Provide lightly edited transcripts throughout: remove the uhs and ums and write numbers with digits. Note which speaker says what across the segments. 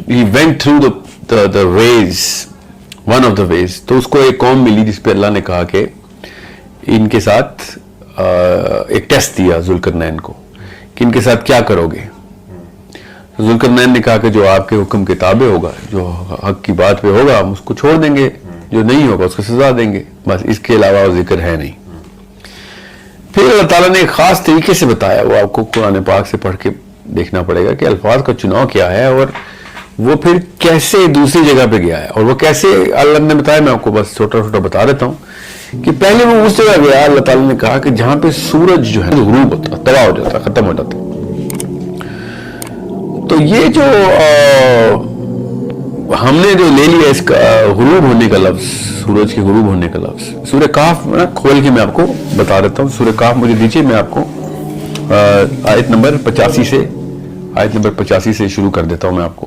Speaker 1: he went through the ways, one of the ways, تو اس کو ایک قوم ملی جس پہ اللہ نے کہا کہ ان کے ساتھ ایک ٹیسٹ دیا ذوالقرنین کو کہ ان کے ساتھ کیا کرو گے. ذوالقرنین نے کہا کہ جو آپ کے حکم کے تابع ہوگا, جو حق کی بات پہ ہوگا ہم اس کو چھوڑ دیں گے, جو نہیں ہوگا اس کو سزا دیں گے, بس اس کے علاوہ وہ ذکر ہے نہیں. پھر اللہ تعالیٰ نے ایک خاص طریقے سے بتایا, وہ آپ کو قرآن پاک سے پڑھ کے دیکھنا پڑے گا کہ الفاظ کا چناؤ کیا ہے اور وہ پھر کیسے دوسری جگہ پہ گیا ہے, اور وہ کیسے اللہ نے بتایا. میں آپ کو بس چھوٹا چھوٹا بتا دیتا ہوں کہ پہلے وہ اس جگہ گیا, اللہ تعالیٰ نے کہا کہ جہاں پہ سورج جو ہے غروب ہوتا, تباہ ہو جاتا, ختم ہو جاتا. تو یہ جو ہم نے جو لے لیا اس کا غروب ہونے کا لفظ, سورج کے غروب ہونے کا لفظ, سورہ کہف کھول کے میں آپ کو بتا دیتا ہوں. سورہ کہف مجھے دیجیے, میں آپ کو آیت نمبر 85 سے شروع کر دیتا ہوں. میں آپ کو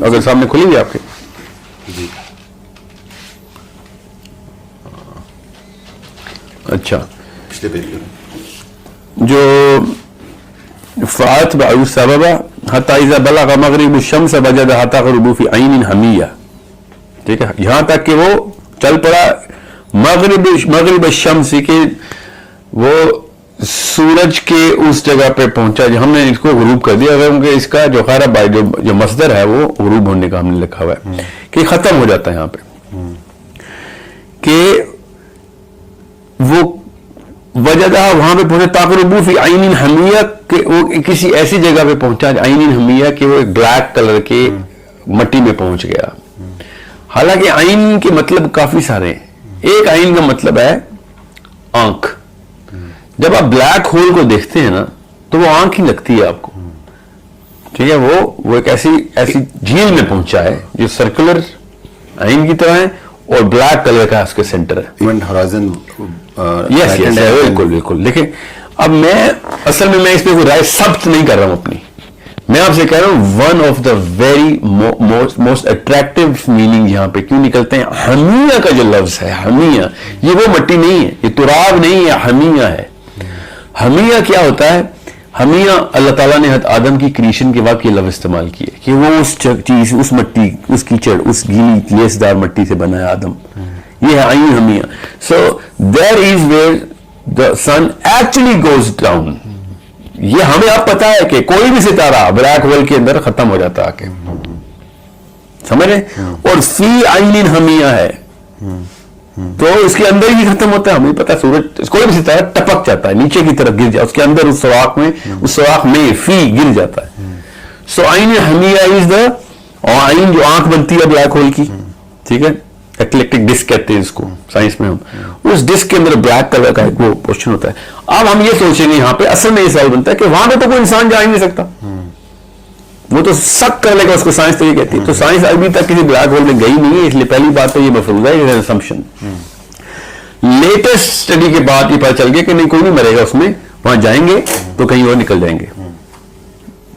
Speaker 1: اگر سامنے کھلی ہوئی آپ کے, اچھا, جو فَأَتْبَعُوا السَّبَبَ حَتَّى إِذَا بَلَغَ مَغْرِبَ الشَّمْسِ وَجَدَهَا تَغْرُبُ فِي عَيْنٍ حَمِيَّةٍ. ٹھیک ہے, یہاں تک کہ وہ چل پڑا مغرب الشمس, کہ وہ سورج کے اس جگہ پہ پہنچا. ہم نے اس کو غروب کر دیا, کیونکہ اس کا جو خیر جو مصدر ہے وہ غروب ہونے کا ہم نے لکھا ہوا ہے کہ ختم ہو جاتا ہے یہاں پہ, کہ وہ وجدہ وہاں پہ پہنچا تقربو فی عین حمیہ, کہ وہ کسی ایسی جگہ پہ پہنچا عین حمیہ کہ وہ ایک بلیک کلر کے مٹی میں پہنچ گیا. حالانکہ عین کے مطلب کافی سارے ہیں. ایک عین کا مطلب ہے آنکھ. جب آپ بلیک ہول کو دیکھتے ہیں نا تو وہ آنکھ ہی لگتی ہے آپ کو. ٹھیک ہے, وہ ایک ایسی جھیل میں پہنچا ہے جو سرکولر عین کی طرح ہے اور بلیک کلر کا اس کے سینٹر ہے. یس بالکل بالکل. دیکھیں اب میں اصل میں اس پہ کوئی رائے ثبت نہیں کر رہا ہوں اپنی, میں آپ سے کہہ رہا ہوں one of the very most attractive meaning یہاں پہ کیوں نکلتے ہیں. حمیہ کا جو لفظ ہے, حمیہ, یہ وہ مٹی نہیں ہے, یہ تراب نہیں ہے, حمیہ ہے. حمیہ کیا ہوتا ہے؟ حمیہ اللہ تعالیٰ نے حضرت آدم کی کریشن کے وقت یہ لفظ استعمال کیا کہ وہ اس چیز, اس مٹی, اس کیچڑ, اس گیلی لیسدار مٹی سے بنا ہے آدم. یہ ہے عین حمیہ. So there is where the sun actually goes down. یہ ہمیں اب پتا ہے کہ کوئی بھی ستارہ بلیک ہول کے اندر ختم ہو جاتا ہے, سمجھ رہے, اور فی عین حمیہ ہے تو اس کے اندر ہی ختم ہوتا ہے. ہمیں پتا سورج کوئی بھی ستارہ ٹپک جاتا ہے نیچے کی طرف, گر جاتا ہے اس کے اندر, اس سوراخ میں فی گر جاتا ہے. سو عین حمیہ از دا, اور عین جو آنکھ بنتی ہے بلیک ہول کی, ٹھیک ہے, ایکلیکٹک ڈسک کہتے ہیں اس کو سائنس میں. ہم اس ڈسک کے اندر بلیک کلر کا ایک وہ پورشن ہوتا ہے. اب ہم یہ سوچیں گے یہاں پہ اصل میں یہ سوال بنتا ہے کہ وہاں پہ تو کوئی انسان جا ہی نہیں سکتا, وہ تو سک کر لے گا, اس کو سائنس تو یہ کہتی ہے. تو سائنس ابھی تک کسی بلیک ہول میں گئی نہیں ہے, اس لیے پہلی بات تو یہ مفروض ہے, یہ اسمپشن. لیٹسٹ اسٹڈی کے بعد یہ پتہ چل گیا کہ نہیں, کوئی نہیں مرے گا اس میں, وہاں جائیں گے تو کہیں اور نکل جائیں گے.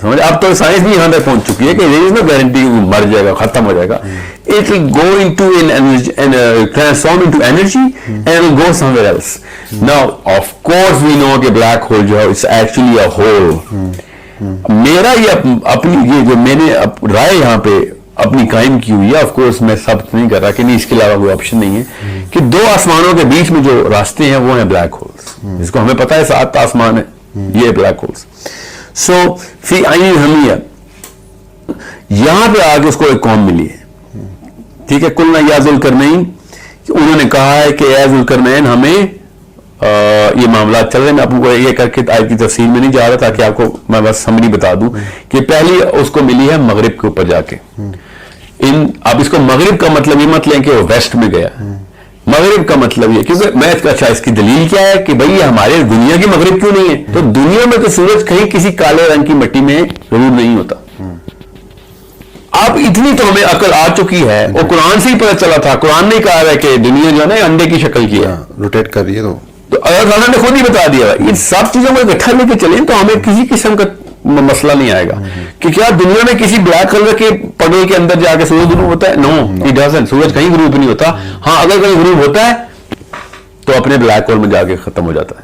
Speaker 1: سمجھ, اب تو سائنس بھی یہاں تک پہنچ چکی ہے کہ there is no guarantee وہ مر جائے گا, ختم ہو جائے گا. It will go into transform into energy and it will go somewhere else. Now of course we know کہ black hole جو ہے it's actually a hole. میرا یہ اپنی یہ جو میں نے رائے یہاں پہ اپنی قائم کی ہوئی ہے, آف کورس میں ثابت نہیں کر رہا کہ نہیں اس کے علاوہ کوئی آپشن نہیں ہے, کہ دو آسمانوں کے بیچ میں جو راستے ہیں وہ ہیں بلیک ہولز, جس کو ہمیں پتا ہے 7 آسمان ہے, یہ بلیک ہولز. سو فی عین حمیہ, یہاں پہ آگے اس کو ایک قوم ملی ہے, ٹھیک ہے. قلنا یا ذوالقرنین, انہوں نے کہا ہے کہ اے ذوالقرنین ہمیں یہ معاملات چل رہے ہیں. میں آپ کو یہ کر کے آیت کی تفصیل میں نہیں جا رہا, تاکہ آپ کو میں بس سمری بتا دوں کہ پہلی اس کو ملی ہے مغرب کے اوپر جا کے. اب اس کو مغرب کا مطلب یہ مت لیں کہ وہ ویسٹ میں گیا, مغرب کا مطلب یہ, کیونکہ میں اچھا اس کی دلیل کیا ہے کہ بھئی ہمارے دنیا کی مغرب کیوں نہیں ہے, تو دنیا میں تو سورج کہیں کسی کالے رنگ کی مٹی میں ضرور نہیں ہوتا. اب اتنی تو ہمیں عقل آ چکی ہے, اور قرآن سے ہی پتہ چلا تھا, قرآن نے کہا ہے کہ دنیا جو ہے نا انڈے کی شکل کی ہے,
Speaker 2: روٹیٹ کر رہی ہے.
Speaker 1: تو اللہ تعالیٰ نے خود ہی بتا دیا ہے. ان سب چیزوں کو اکٹھا لے کے چلیں تو ہمیں کسی قسم کا مسئلہ نہیں آئے گا کہ کیا دنیا میں کسی بلیک کلر کے پگڑ کے اندر جا کے سورج غروب ہوتا ہے. نو, اٹ ڈزنٹ. سورج کہیں غروب نہیں ہوتا. ہاں اگر کہیں غروب ہوتا ہے تو اپنے بلیک ہول میں جا کے ختم ہو جاتا ہے.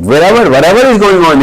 Speaker 1: whatever is going on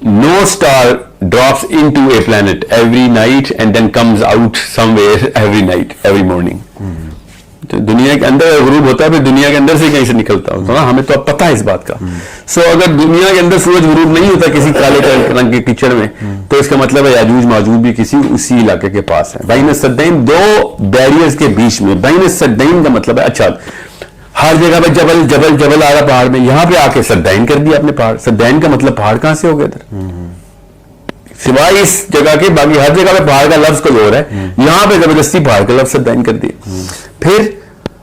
Speaker 1: no star drops into a planet every night and then comes out somewhere every night, every morning. تو دنیا کے اندر غروب ہوتا ہے پھر دنیا کے اندر سے کہیں سے نکلتا ہوتا ہے. ہمیں تو اب پتہ ہے اس بات کا. سو اگر دنیا کے اندر سورج غروب نہیں ہوتا کسی کالے رنگ کے کیچڑ میں تو اس کا مطلب ہے یاجوج ماجوج بھی کسی اسی علاقے کے پاس ہے. بین السدین دو بیریئرز کے بیچ میں. بین السدین کا مطلب ہے اچھا ہر جگہ پہ جبل جبل جبل آ رہا پہاڑ میں, یہاں پہ آ کے سدین کر دیا اپنے پہاڑ. سدین کا مطلب پہاڑ کہاں سے ہو گیا ادھر سوائے اس جگہ کے, باقی ہر جگہ پہ پہاڑ کا لفظ کوئی اور ہے, یہاں پہ زبردستی پہاڑ کا لفظ سدین کر دیا. پھر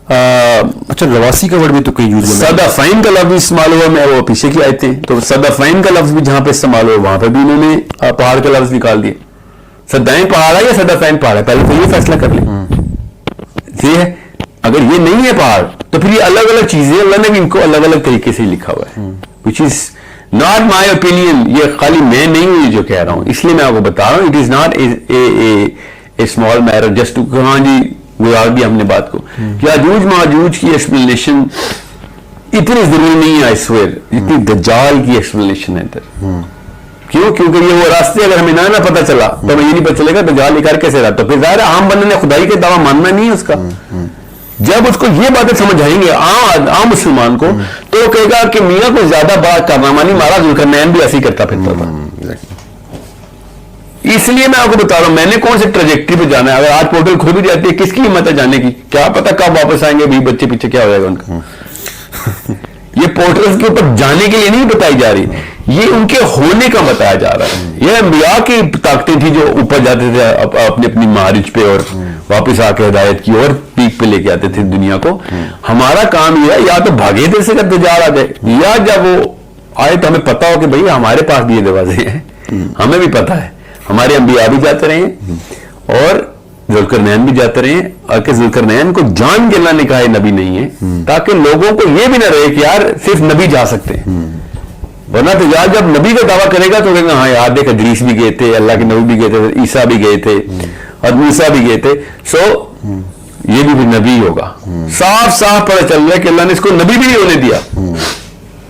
Speaker 2: اچھا رواسی کا ورڈ بھی تو کئی یوز ہوتا ہے.
Speaker 1: صدفین کا لفظ استعمال ہوا, میں وہ پیچھے کی آیتیں تو صدفین کا لفظ بھی جہاں پہ استعمال ہوا وہاں پہ بھی انہوں نے پہاڑ کا لفظ نکال دیا. سدین پہاڑ ہے یا صدفین پہاڑ ہے, پہلے تو یہ فیصلہ کر لیں. ٹھیک ہے, اگر یہ نہیں ہے پہاڑ تو پھر یہ الگ الگ چیزیں اللہ نے بھی ان کو الگ الگ طریقے سے لکھا ہوا ہے. وچ از ناٹ مائی اوپینین, یہ خالی میں نہیں ہوں جو کہہ رہا ہوں, اس لیے میں آپ کو بتا رہا ہوں. It is not a small matter just to ہاں جی گزار دیا ہم نے بات کو. یاجوج ماجوج کی ایکسپلینیشن اتنی ضروری نہیں ہے آئی سویئر جتنی دجال کی ایکسپلینیشن ہے ادھر. کیوں؟ کیونکہ یہ وہ راستے اگر ہمیں نہ پتہ چلا تو ہمیں یہ نہیں پتہ چلے گا دجال لے کر کیسے رہا. تو پھر ظاہر عام بندے نے خدائی کے دعویٰ ماننا نہیں ہے اس کا. جب اس کو یہ باتیں سمجھ آئیں گے عام مسلمان کو تو وہ کہے گا کہ میاں کو زیادہ بڑا کارنامہ نہیں, مارا ذوالقرنین بھی ایسے ہی کرتا پھرتا تھا. اس لیے میں آپ کو بتا رہا ہوں میں نے کون سے ٹریجیکٹری پہ جانا ہے. اگر آج پورٹل کھل بھی جاتی ہے کس کی ہمت ہے جانے کی, کیا پتا کب واپس آئیں گے, بھی بچے پیچھے کیا ہو جائے گا ان کا. یہ پورٹل کے اوپر جانے کے لیے نہیں بتائی جا رہی, یہ ان کے ہونے کا بتایا جا رہا ہے. یہ انبیاء کی طاقتیں تھیں جو اوپر جاتے تھے اپنی اپنی معارج پہ اور واپس آ کے ہدایت کی اور پیک پہ لے کے آتے تھے دنیا کو. ہمارا کام یہ ہے یا تو بھاگے دیر سے دجال آ جائے, یا جب وہ آئے تو ہمیں پتا ہو کہ بھئی ہمارے پاس بھی یہ دروازے ہیں, ہمیں بھی پتا ہے, ہمارے انبیاء بھی جاتے رہے ہیں اور ذوالقرنین بھی جاتے رہے ہیں, اور کہ ذوالقرنین کو جان کے اللہ نے کہا نبی نہیں ہے تاکہ لوگوں کو یہ بھی نہ رہے کہ یار صرف نبی جا سکتے ہیں. ورنہ تو یار جب نبی کا دعویٰ کرے گا تو کہیں گے ہاں یار دیکھ ادریس بھی گئے تھے, اللہ کے نبی بھی گئے تھے, عیسیٰ بھی گئے تھے اور موسیٰ بھی گئے تھے, سو یہ بھی پھر نبی ہوگا. صاف صاف پتہ چل رہا ہے کہ اللہ نے اس کو نبی بھی نہیں ہونے دیا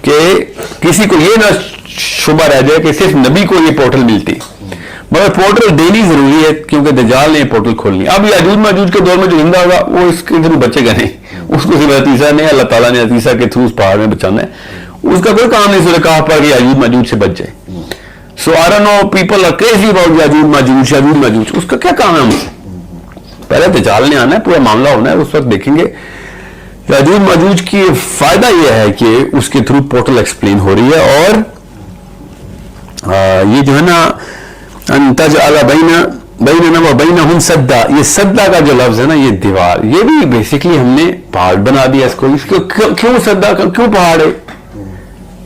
Speaker 1: کہ کسی کو یہ نہ شبہ رہ جائے کہ صرف نبی کو یہ پورٹل ملتی. مگر پورٹل دینی ضروری ہے کیونکہ دجال نے یہ پورٹل کھولنی. اب یاجوج ماجوج کے دور میں جو زندہ ہوگا وہ اس کے تھرو بچے گا نہیں, اس کو صرف عیسیٰ نے اللہ تعالیٰ نے عیسیٰ کے تھرو اس پہاڑ میں بچانا ہے. اس کا کوئی کام نہیں سورہ کہف پر کہ یاجوج ماجوج سے بچ جائے. So I don't know people are crazy about Yajuj Majuj, اس کا کیا کام ہے ہم سے؟ پہلے دجال نے آنا ہے, پورا معاملہ ہونا ہے, اس وقت دیکھیں گے. یاجوج ماجوج کی فائدہ یہ ہے کہ اس کے تھرو پورٹل ایکسپلین ہو رہی ہے. اور یہ جو ہے نا تجعل بیننا و بینہم سدا, یہ سدا کا جو لفظ ہے نا یہ دیوار, یہ بھی بیسکلی ہم نے پہاڑ بنا دیا اس کو. اس کو کیوں سدا, کیوں پہاڑ ہے؟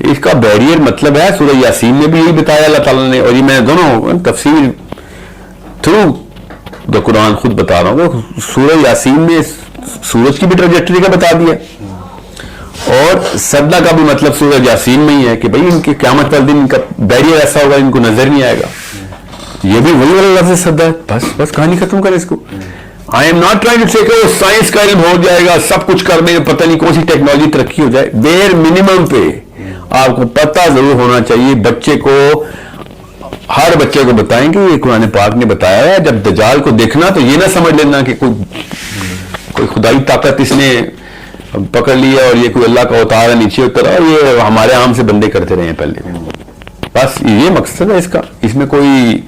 Speaker 1: اس کا بیریئر مطلب ہے سورہ یاسین میں بھی یہی بتایا اللہ تعالیٰ نے, اور یہ میں دونوں تفسیر تھرو دا قرآن خود بتا رہا ہوں. سورہ یاسین میں سورج کی بھی ٹریجیکٹری کا بتا دیا, اور سدا کا بھی مطلب سورہ یاسین میں ہی ہے کہ بھئی ان کی قیامت والے دن ان کا بیریئر ایسا ہوگا ان کو نظر نہیں آئے گا. یہ بھی وہی والا لفظ سدا ہے. بس کہانی ختم کریں اس کو. I am not trying to say کہ وہ سائنس کا علم ہو جائے گا, سب کچھ کر دیں, پتہ نہیں کون سی ٹیکنالوجی ترقی ہو جائے. بیر منیمم پہ آپ کو پتہ ضرور ہونا چاہیے. بچے کو, ہر بچے کو بتائیں کہ یہ قرآن پاک نے بتایا ہے. جب دجال کو دیکھنا تو یہ نہ سمجھ لینا کہ کوئی خدائی طاقت اس نے پکڑ لیا اور یہ کوئی اللہ کا اوتار ہے نیچے اترا اور یہ ہمارے عام سے بندے کرتے رہے ہیں پہلے. بس یہ مقصد ہے اس کا. اس میں کوئی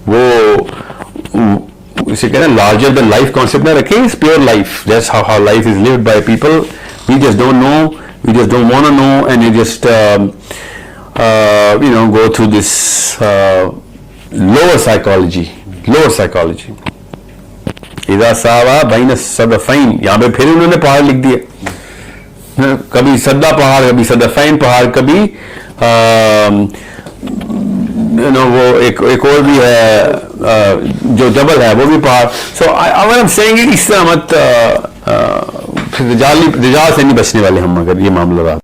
Speaker 1: وہ اسے کہنا لارجر دین لائف کانسیپٹ نہ رکھیں. It's pure life, that's how life is lived by people. We just don't know, we just don't want to know, and you just go through this lower psychology. اذا ساوا بین الصدفین, یہاں پہ پھر انہوں نے پہاڑ لکھ دیے, کبھی سدا پہاڑ, کبھی صدفین پہاڑ, کبھی وہ ایک اور بھی ہے جو جبل ہے وہ بھی پہاڑ. سو اگر ہم سینگ اس طرح مت, دجال سے نہیں بچنے والے ہم اگر یہ معاملہ رہا.